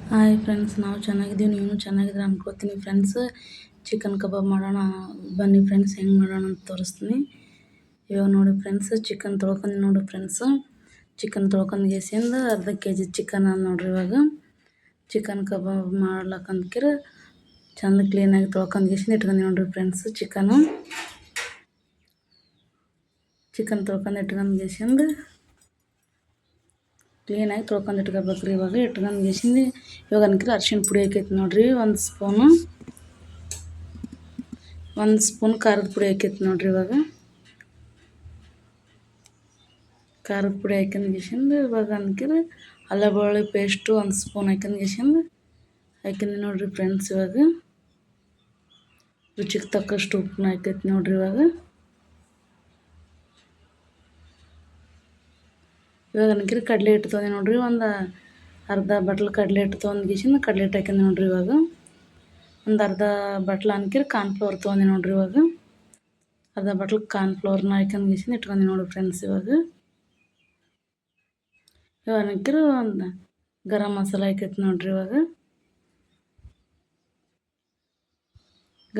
Hi friends, ನಾವು ಚೆನ್ನಾಗಿದ್ದೀವಿ. ನೀವು ಚೆನ್ನಾಗಿದ್ರೆ ಅನ್ಕೋತೀನಿ ಫ್ರೆಂಡ್ಸ್. ಚಿಕನ್ ಕಬಾಬ್ ಮಾಡೋಣ ಬನ್ನಿ ಫ್ರೆಂಡ್ಸ್. ಹೆಂಗೆ ಮಾಡೋಣ ಅಂತ ತೋರಿಸ್ತೀನಿ. ಇವಾಗ ನೋಡಿ ಫ್ರೆಂಡ್ಸ್, ಚಿಕನ್ ತೊಳ್ಕೊಂಡು ನೋಡಿ ಫ್ರೆಂಡ್ಸ್. ಚಿಕನ್ ತೊಳ್ಕೊಂಡು ಗೇಸಿಂದ ಅರ್ಧ ಕೆಜಿ ಚಿಕನ್ ನೋಡ್ರಿ. ಇವಾಗ ಚಿಕನ್ ಕಬಾಬ್ ಮಾಡ್ಲಕ್ಕಂದ್ಕಿರ ಚಂದ ಕ್ಲೀನಾಗಿ ತೊಳ್ಕೊಂಡು ಗೇಸಿಂದ ಇಟ್ಕೊಂಡು ನೋಡ್ರಿ ಫ್ರೆಂಡ್ಸ್. ಚಿಕನ್ ತೊಳ್ಕೊಂಡು ಇಟ್ಕೊಂಡು ಗೇಸಿಂದ ಕ್ಲೀನಾಗಿ ತೊಳ್ಕೊಂಡು ಇಟ್ಕೋಬೇಕ್ರಿ. ಇವಾಗ ಇಟ್ಕೊಂಡು ಗೇಸಿಂದ ಇವಾಗ ಅನ್ಕಿರ ಅರ್ಶಿಣ ಪುಡಿ ಹಾಕೈತಿ ನೋಡ್ರಿ. ಒಂದು ಸ್ಪೂನ್ ಖಾರದ ಪುಡಿ ಹಾಕೈತಿ ನೋಡ್ರಿ. ಇವಾಗ ಖಾರದ ಪುಡಿ ಹಾಕ್ಯಂದು ಗೇಸಿಂದ ಇವಾಗ ಅನ್ಕಿರ ಅಲ್ಲ ಬೆಳ್ಳುಳ್ಳಿ ಪೇಸ್ಟು ಒಂದು ಸ್ಪೂನ್ ಹಾಕ್ಯಂದು ಗೇಸಿಂದ ಹಾಕಿಂದು ನೋಡ್ರಿ ಫ್ರೆಂಡ್ಸ್. ಇವಾಗ ರುಚಿಗೆ ತಕ್ಕಷ್ಟು ಉಪ್ಪನ್ನ ಹಾಕೈತಿ ನೋಡ್ರಿ. ಇವಾಗ ಅನ್ಕಿರ ಕಡಲೆ ಹಿಟ್ಟು ತೊಗೊಂಡು ನೋಡ್ರಿ. ಒಂದು ಅರ್ಧ ಬಟ್ಲು ಕಡಲೆ ಹಿಟ್ಟು ತೊಗೊಂಡು ಗೇಸಿಂದ ಕಡಲೆ ಹಿಟ್ಟು ಹಾಕ್ಯಂದು ನೋಡ್ರಿ. ಇವಾಗ ಒಂದು ಅರ್ಧ ಬಟ್ಲು ಅನ್ಕಿರ ಕಾರ್ನ್ಫ್ಲೋರ್ ತೊಗೊಂಡು ನೋಡ್ರಿ. ಇವಾಗ ಅರ್ಧ ಬಟ್ಲು ಕಾರ್ನ್ಫ್ಲೋರ್ನ ಹಾಕ್ಯಂದು ಗೇಸಿಂದ ಇಟ್ಕೊಂಡು ನೋಡ್ರಿ ಫ್ರೆಂಡ್ಸ್. ಇವಾಗ ಅನ್ಕಿರ ಒಂದು ಗರಂ ಮಸಾಲ ಹಾಕೈತಿ ನೋಡ್ರಿ. ಇವಾಗ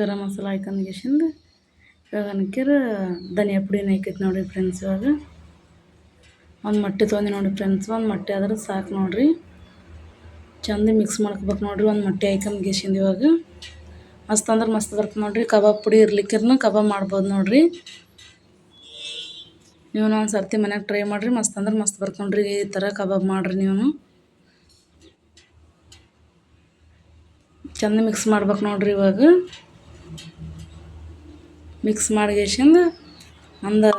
ಗರಂ ಮಸಾಲ ಹಾಕ್ಯಂದು ಗೇಸಿಂದ ಇವಾಗ ಅನ್ಕಿರ ಧನಿಯಾ ಪುಡಿನ ಹಾಕೈತಿ ನೋಡ್ರಿ ಫ್ರೆಂಡ್ಸ್. ಇವಾಗ ಒಂದು ಮೊಟ್ಟೆ ತೊಗೊಂಡು ನೋಡಿರಿ ಫ್ರೆಂಡ್ಸ್. ಒಂದು ಮೊಟ್ಟೆ ಆದ್ರೆ ಸಾಕು ನೋಡಿರಿ. ಚಂದ ಮಿಕ್ಸ್ ಮಾಡ್ಕೋಬೇಕು ನೋಡಿರಿ. ಒಂದು ಮೊಟ್ಟೆ ಹಾಕ್ಯಂದು ಗೇಸಿಂದ ಇವಾಗ ಮಸ್ತ್ ಅಂದ್ರೆ ಮಸ್ತ್ ಬರ್ತದೆ ನೋಡಿರಿ. ಕಬಾಬ್ ಪುಡಿ ಇರ್ಲಿಕ್ಕಿರ್ನ ಕಬಾಬ್ ಮಾಡ್ಬೋದು ನೋಡಿರಿ. ನೀವು ಒಂದು ಸರ್ತಿ ಮನ್ಯಾಗ ಟ್ರೈ ಮಾಡಿರಿ. ಮಸ್ತ್ ಅಂದ್ರೆ ಮಸ್ತ್ ಬರ್ತದೆ ನೋಡಿರಿ. ಈ ಥರ ಕಬಾಬ್ ಮಾಡಿರಿ. ನೀವು ಚಂದ ಮಿಕ್ಸ್ ಮಾಡ್ಬೇಕು ನೋಡಿರಿ. ಇವಾಗ ಮಿಕ್ಸ್ ಮಾಡಿಗೇಸಿಂದ ಒಂದು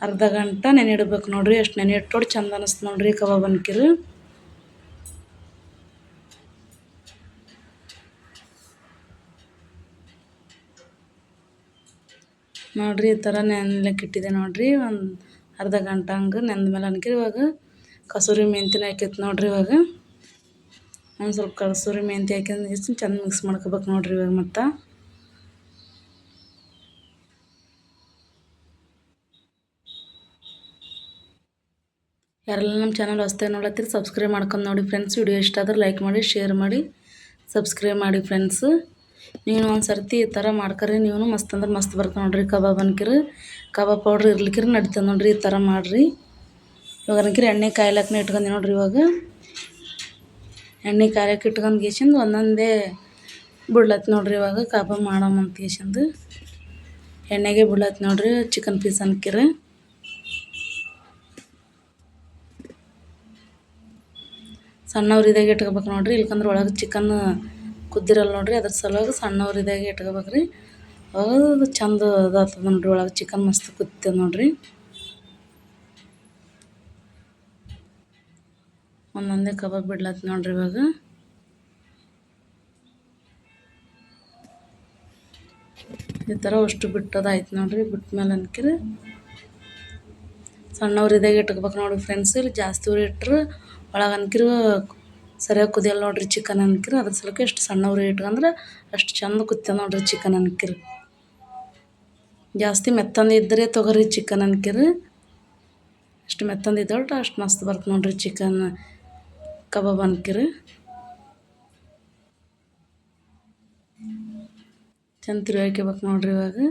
ಅರ್ಧ ಗಂಟೆ ನೆನಿಡ್ಬೇಕು ನೋಡಿರಿ. ಅಷ್ಟು ನೆನೆ ಇಟ್ಟೋಡಿ ಚಂದ ಅನ್ನಿಸ್ತು ನೋಡಿರಿ ಕಬಾಬ್ ಅನ್ಕಿರಿ. ನೋಡಿರಿ ಈ ಥರ ನೆನ್ಲಿಕ್ಕೆ ಇಟ್ಟಿದೆ ನೋಡಿರಿ. ಒಂದು ಅರ್ಧ ಗಂಟೆ ಹಂಗೆ ನೆಂದ ಮೇಲೆ ಅನ್ಕಿರಿ. ಇವಾಗ ಕಸೂರಿ ಮೆಂತ್ಯನ ಹಾಕೈತಿ ನೋಡಿರಿ. ಇವಾಗ ಒಂದು ಸ್ವಲ್ಪ ಕಸೂರಿ ಮೆಂತ್ಯ ಹಾಕ್ಯಂದು ಚಂದ ಮಿಕ್ಸ್ ಮಾಡ್ಕೋಬೇಕು ನೋಡಿರಿ. ಇವಾಗ ಮತ್ತು ಯಾರೆಲ್ಲ ನಮ್ಮ ಚಾನಲ್ ಹೊಸ್ದಾಗಿ ನೋಡತ್ತೀರಿ ಸಬ್ಸ್ಕ್ರೈಬ್ ಮಾಡ್ಕೊಂಡು ನೋಡಿ ಫ್ರೆಂಡ್ಸ್. ವಿಡಿಯೋ ಇಷ್ಟ ಆದ್ರೆ ಲೈಕ್ ಮಾಡಿ, ಶೇರ್ ಮಾಡಿ, ಸಬ್ಸ್ಕ್ರೈಬ್ ಮಾಡಿ ಫ್ರೆಂಡ್ಸ್. ನೀವು ಒಂದು ಸರ್ತಿ ಈ ಥರ ಮಾಡ್ಕರಿ. ನೀವು ಮಸ್ತ್ ಅಂದ್ರೆ ಮಸ್ತ್ ಬರ್ತದೆ ನೋಡಿರಿ ಕಬಾಬ್ ಅನ್ಕಿರಿ. ಕಬಾಬ್ ಪೌಡ್ರ್ ಇರ್ಲಿಕ್ಕಿರಿ ನಡೀತದೆ ನೋಡಿರಿ. ಈ ಥರ ಮಾಡಿರಿ. ಇವಾಗ ಅನ್ಕಿರಿ ಎಣ್ಣೆ ಕಾಯ್ಲಕ್ಕನೇ ಇಟ್ಕೊಂಡು ನೋಡಿರಿ. ಇವಾಗ ಎಣ್ಣೆ ಕಾಯಕ್ಕೆ ಇಟ್ಕೊಂಡು ಗೇಸಿಂದ ಒಂದೊಂದೇ ಬಿಡ್ಲತ್ತು ನೋಡಿರಿ. ಇವಾಗ ಕಬಾಬ್ ಮಾಡಮಂತ ಗೇಸಿಂದು ಎಣ್ಣೆಗೆ ಬಿಡ್ಲತ್ತು ನೋಡಿರಿ ಚಿಕನ್ ಪೀಸ್ ಅನ್ಕಿರಿ. ಸಣ್ಣ ಉರಿದಾಗೆ ಇಟ್ಕೋಬೇಕು ನೋಡಿರಿ. ಇಲ್ಕಂದ್ರೆ ಒಳಗೆ ಚಿಕನ್ ಕುದ್ದಿರಲ್ಲ ನೋಡಿರಿ. ಅದ್ರ ಸಲುವಾಗಿ ಸಣ್ಣ ಉರಿದಾಗೆ ಇಟ್ಕೋಬೇಕು ರೀ. ಅವಾಗ ಅದು ಚಂದ ಅದಾಗ್ತದೆ ನೋಡಿರಿ. ಒಳಗೆ ಚಿಕನ್ ಮಸ್ತ್ ಕುದ್ತದೆ ನೋಡಿರಿ. ಒಂದೊಂದೇ ಕಬಾಬ್ ಬಿಡ್ಲತ್ತು ನೋಡಿರಿ. ಇವಾಗ ಈ ಥರ ಅಷ್ಟು ಬಿಟ್ಟೋದಾಯ್ತು ನೋಡಿರಿ. ಬಿಟ್ಟ ಮೇಲೆ ಅನ್ಕಿರಿ ಸಣ್ಣ ಉರಿದಾಗೆ ಇಟ್ಕೋಬೇಕು ನೋಡಿರಿ ಫ್ರೆಂಡ್ಸ್. ಇಲ್ಲಿ ಜಾಸ್ತಿ ಉರಿ ಇಟ್ಟರೆ ಒಳಗೆ ಅನ್ಕಿರಿ ಸರಿಯಾಗಿ ಕುದಿಯಲ್ಲ ನೋಡಿರಿ ಚಿಕನ್ ಅನ್ಕಿರಿ. ಅದ್ರ ಸಲಕ್ಕೆ ಎಷ್ಟು ಸಣ್ಣ ಉರಿ ಇಟ್ಕೊಂಡ್ರೆ ಅಷ್ಟು ಚಂದ ಕುದ್ತದೆ ನೋಡಿರಿ ಚಿಕನ್ ಅನ್ಕಿರಿ. ಜಾಸ್ತಿ ಮೆತ್ತಂದು ಇದ್ದರೆ ತೊಗೊರಿ ಚಿಕನ್ ಅನ್ಕಿರಿ. ಅಷ್ಟು ಮೆತ್ತಂದು ಇದ್ದೊಟ್ಟು ಅಷ್ಟು ಮಸ್ತ್ ಬರ್ತದೆ ನೋಡಿರಿ ಚಿಕನ್ ಕಬಾಬ್ ಅನ್ಕಿರಿ. ಚಂದ ತಿರುವಿ ಹಾಕ್ಯಬೇಕು ನೋಡಿರಿ. ಇವಾಗ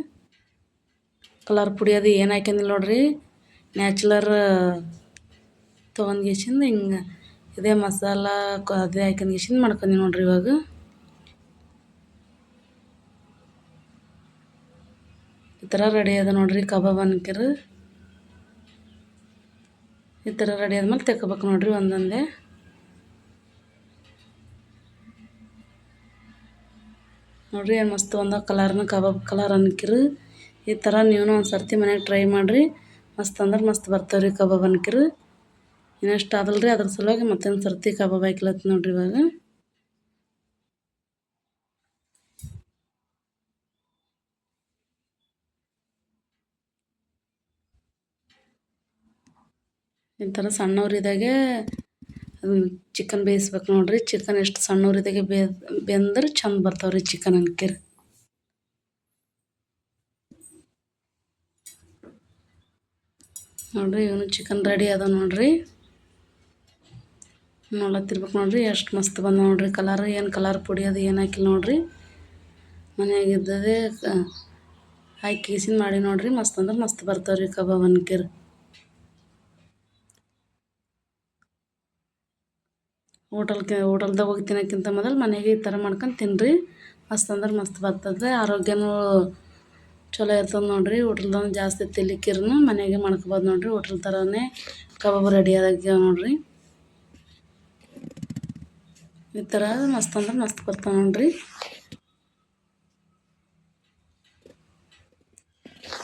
ಕಲರ್ ಪುಡಿ ಅದು ಏನು ಹಾಕ್ಯಂದಿಲ್ಲ ನೋಡಿರಿ. ನ್ಯಾಚುಲರ್ ತೊಗೊಂಡು ಗೇಸಿಂದ ಹಿಂಗೆ ಇದೇ ಮಸಾಲ ಅದೇ ಹಾಕ್ಯಂದು ಗೇಸಿಂದ ಮಾಡ್ಕೊಂಡಿ ನೋಡಿರಿ. ಇವಾಗ ಈ ಥರ ರೆಡಿ ಅದ ನೋಡಿರಿ ಕಬಾಬ್ ಅನ್ಕಿರಿ. ಈ ಥರ ರೆಡಿ ಆದ್ಮೇಲೆ ತೆಕ್ಕೋಬೇಕು ನೋಡಿರಿ ಒಂದೊಂದೇ. ನೋಡಿರಿ ಏನು ಮಸ್ತ್ ಒಂದು ಕಲರ್ನ ಕಬಾಬ್ ಕಲರ್ ಅನ್ಕಿರಿ. ಈ ಥರ ನೀವು ಒಂದು ಸರ್ತಿ ಮನೆಯಾಗ ಟ್ರೈ ಮಾಡಿರಿ. ಮಸ್ತ್ ಅಂದ್ರೆ ಮಸ್ತ್ ಬರ್ತಾವೆ ರೀ ಕಬಾಬ್ ಅನ್ಕಿರಿ. ಇನ್ನಷ್ಟು ಆದಲ್ಲ ರೀ ಅದ್ರ ಸಲುವಾಗಿ ಮತ್ತೊಂದು ಸರ್ತಿ ಕಬಾಬ್ ಹಾಕ್ಲತ್ತು ನೋಡಿರಿ. ಇವಾಗ ಈ ಥರ ಸಣ್ಣ ಉರಿದಾಗೆ ಚಿಕನ್ ಬೇಯಿಸ್ಬೇಕು ನೋಡಿರಿ. ಚಿಕನ್ ಎಷ್ಟು ಸಣ್ಣ ಉರಿದಾಗೆ ಬೆಂದ್ರೆ ಚಂದ ಬರ್ತಾವೆ ರೀ ಚಿಕನ್ ಅನ್ಕಿರಿ. ನೋಡಿರಿ ಇವನು ಚಿಕನ್ ರೆಡಿ ಅದ ನೋಡಿರಿ. ನೋಡ್ಲತ್ತಿರ್ಬೇಕು ನೋಡಿರಿ ಎಷ್ಟು ಮಸ್ತ್ ಬಂದ ನೋಡಿರಿ ಕಲರ್. ಏನು ಕಲರ್ ಪುಡಿ ಅದು ಏನು ಹಾಕಿಲ್ಲ ನೋಡಿರಿ, ಮನೆಯಾಗಿದ್ದದೇ ಹಾಕಿ ಕೀಸಿನ ಮಾಡಿ ನೋಡಿರಿ. ಮಸ್ತ್ ಅಂದ್ರೆ ಮಸ್ತ್ ಬರ್ತಾವೆ ರೀ ಕಬಾಬ್ ಅನ್ಕೇರಿ. ಹೋಟೆಲ್ದಾಗ ಹೋಗಿ ತಿನ್ನೋಕ್ಕಿಂತ ಮೊದಲು ಮನೆಗೆ ಈ ಥರ ಮಾಡ್ಕೊಂಡು ತಿನ್ನಿರಿ. ಮಸ್ತ್ ಅಂದ್ರೆ ಮಸ್ತ್ ಬರ್ತದೆ, ಆರೋಗ್ಯನೂ ಚಲೋ ಇರ್ತದೆ ನೋಡಿರಿ. ಹೋಟೆಲ್ದಾಗ ಜಾಸ್ತಿ ತಿನ್ಲಿಕ್ಕಿರೂ ಮನೆಗೆ ಮಾಡ್ಕೊಬೋದು ನೋಡಿರಿ. ಹೋಟೆಲ್ ಥರನೇ ಕಬಾಬ್ ರೆಡಿ ಆಗ್ಯಾವ ನೋಡಿರಿ. ಈ ಥರ ಮಸ್ತ್ ಅಂದ್ರೆ ಮಸ್ತ್ ಬರ್ತಾವೆ ನೋಡಿರಿ.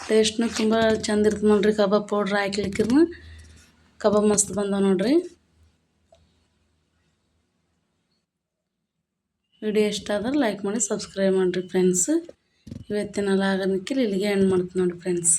ಟೇಸ್ಟ್ನು ತುಂಬ ಚಂದ ಇರ್ತದೆ ನೋಡಿರಿ. ಕಬಾಬ್ ಪೌಡ್ರ್ ಹಾಕ್ಲಿಕ್ಕಿರ್ನು ಕಬಾಬ್ ಮಸ್ತ್ ಬಂದಾವೆ ನೋಡಿರಿ. ವಿಡಿಯೋ ಇಷ್ಟ ಆದ್ರೆ ಲೈಕ್ ಮಾಡಿ ಸಬ್ಸ್ಕ್ರೈಬ್ ಮಾಡಿರಿ ಫ್ರೆಂಡ್ಸ್. ಇವತ್ತಿನ ಲಾಗನಿಕ್ಕೆ ಇಲ್ಲಿಗೆ ಎಂಡ್ ಮಾಡ್ತೀನಿ ನೋಡಿ ಫ್ರೆಂಡ್ಸ್.